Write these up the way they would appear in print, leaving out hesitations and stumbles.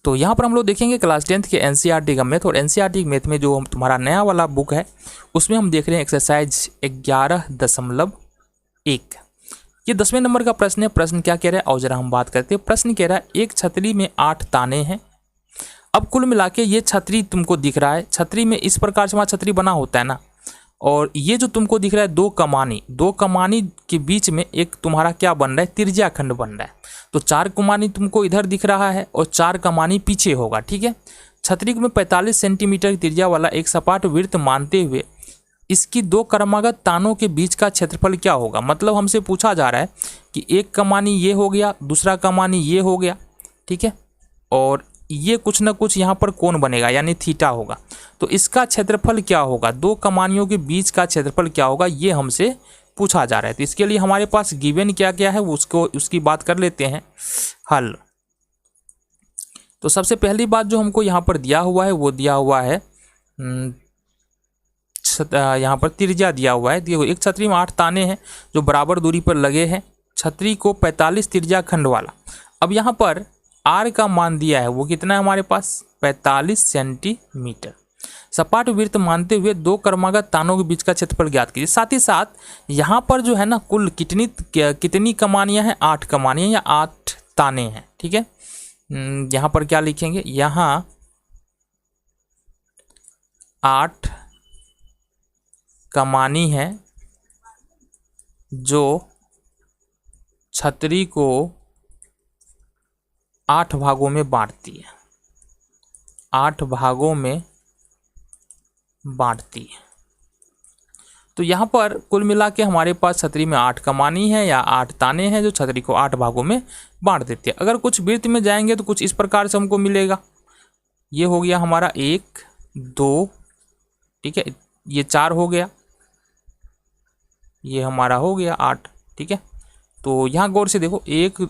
तो यहाँ पर हम लोग देखेंगे क्लास 10th के एनसीईआरटी का मैथ, और एनसीईआरटी मैथ में जो तुम्हारा नया वाला बुक है उसमें हम देख रहे हैं एक्सरसाइज 11.1। ये 10वें नंबर का प्रश्न है। प्रश्न क्या कह रहा है और जरा हम बात करते हैं। प्रश्न कह रहा है एक छतरी में 8 ताने हैं। अब कुल मिला के ये छतरी तुमको दिख रहा है, छतरी में इस प्रकार से हमारा छतरी बना होता है ना, और ये जो तुमको दिख रहा है दो कमानी के बीच में एक तुम्हारा क्या बन रहा है, त्रिज्या खंड बन रहा है। तो 4 कमानी तुमको इधर दिख रहा है और 4 कमानी पीछे होगा, ठीक है। छतरी में 45 सेंटीमीटर की त्रिज्या वाला एक सपाट वृत्त मानते हुए इसकी 2 क्रमागत तानों के बीच का क्षेत्रफल क्या होगा। मतलब हमसे पूछा जा रहा है कि एक कमानी ये हो गया, दूसरा कमानी ये हो गया, ठीक है, और ये कुछ ना कुछ यहाँ पर कोण बनेगा यानी थीटा होगा। तो इसका क्षेत्रफल क्या होगा, 2 कमानियों के बीच का क्षेत्रफल क्या होगा, ये हमसे पूछा जा रहा है। तो इसके लिए हमारे पास गिवन क्या क्या है उसकी बात कर लेते हैं हल। तो सबसे पहली बात जो हमको यहाँ पर दिया हुआ है वो दिया हुआ है यहाँ पर त्रिज्या दिया हुआ है। देखो एक छतरी में 8 ताने हैं जो बराबर दूरी पर लगे हैं, छतरी को 45 त्रिज्या खंड वाला। अब यहाँ पर आर का मान दिया है वो कितना है हमारे पास, 45 सेंटीमीटर। सपाट वृत्त मानते हुए 2 क्रमागत तानों के बीच का क्षेत्रफल ज्ञात कीजिए। साथ ही साथ यहाँ पर जो है ना कुल कितनी कमानियाँ हैं, 8 कमानियाँ या 8 ताने हैं, ठीक है। यहाँ पर क्या लिखेंगे, यहाँ 8 कमानी है जो छतरी को 8 भागों में बांटती है, 8 भागों में बांटती है। तो यहाँ पर कुल मिला के हमारे पास छतरी में 8 कमानी है या 8 ताने हैं जो छतरी को 8 भागों में बांट देते हैं। अगर कुछ वृत्त में जाएंगे तो कुछ इस प्रकार से हमको मिलेगा। ये हो गया हमारा 1 2, ठीक है, ये 4 हो गया, ये हमारा हो गया 8, ठीक है। तो यहाँ गौर से देखो 1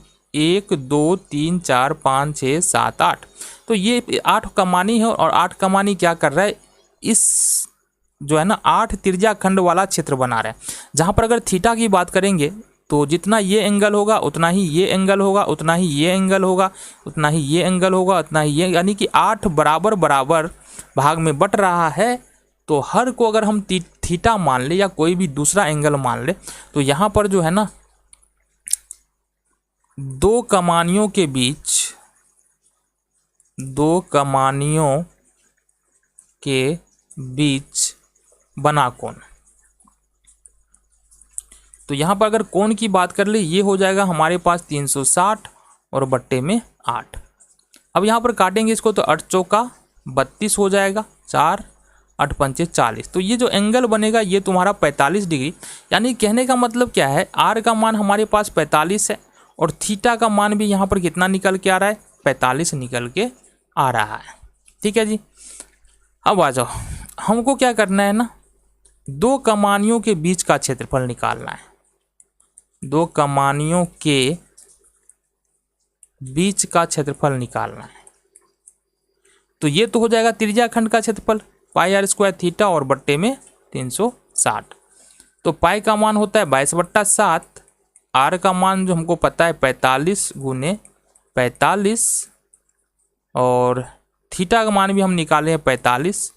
2 3 4 5 6 7 8, तो ये 8 कमानी है और 8 कमानी क्या कर रहा है, इस जो है ना 8 त्रिज्या खंड वाला क्षेत्र बना रहा है। जहाँ पर अगर थीटा की बात करेंगे तो जितना ये एंगल होगा उतना ही ये एंगल होगा, उतना ही ये एंगल होगा, उतना ही ये एंगल होगा, उतना ही ये, यानी कि 8 बराबर बराबर भाग में बट रहा है। तो हर को अगर हम थीटा मान ले या कोई भी दूसरा एंगल मान ले तो यहाँ पर जो है ना 2 कमानियों के बीच, 2 कमानियों के बीच बना कोण। तो यहाँ पर अगर कोण की बात कर ले ये हो जाएगा हमारे पास 360 और बट्टे में 8। अब यहाँ पर काटेंगे इसको तो 8 चौका 32 हो जाएगा, 4 8 पंचे 40। तो ये जो एंगल बनेगा ये तुम्हारा 45 डिग्री। यानी कहने का मतलब क्या है, आर का मान हमारे पास 45 है और थीटा का मान भी यहाँ पर कितना निकल के आ रहा है, 45 निकल के आ रहा है, ठीक है जी। अब आ जाओ, हमको क्या करना है ना, 2 कमानियों के बीच का क्षेत्रफल निकालना है। 2 कमानियों के बीच का क्षेत्रफल निकालना है। तो ये तो हो जाएगा त्रिज्या खंड का क्षेत्रफल पाई आर स्क्वायर थीटा और बट्टे में 360। तो पाई का मान होता है 22/7, आर का मान जो हमको पता है 45 गुने 45 और थीटा का मान भी हम निकाले हैं 45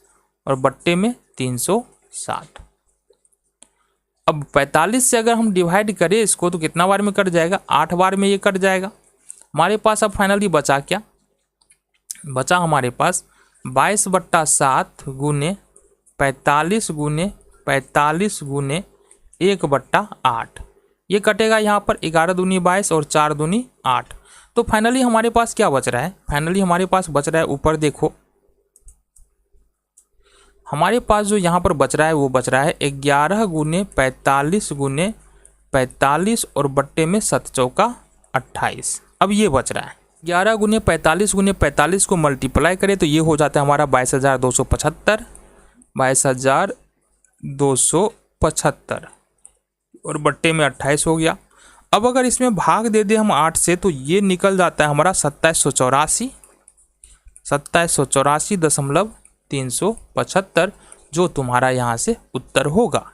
और बट्टे में 360। अब 45 से अगर हम डिवाइड करें इसको तो कितना बार में कट जाएगा, 8 बार में ये कट जाएगा। हमारे पास अब फाइनली बचा क्या, बचा हमारे पास 22/7 गुने 45 गुने 45 गुने 1/8। ये कटेगा यहाँ पर 11 दूनी 22 और 4 दूनी 8। तो फाइनली हमारे पास क्या बच रहा है, फाइनली हमारे पास बच रहा है, ऊपर देखो हमारे पास जो यहाँ पर बच रहा है वो बच रहा है 11 गुने 45 गुने 45 और बट्टे में 7 चौका 28। अब ये बच रहा है 11 गुने 45 गुने 45 को मल्टीप्लाई करें तो ये हो जाता है हमारा 22,275, 22,275 और बट्टे में 28 हो गया। अब अगर इसमें भाग दे दें हम 8 से तो ये निकल जाता है हमारा 2784.375 जो तुम्हारा यहाँ से उत्तर होगा।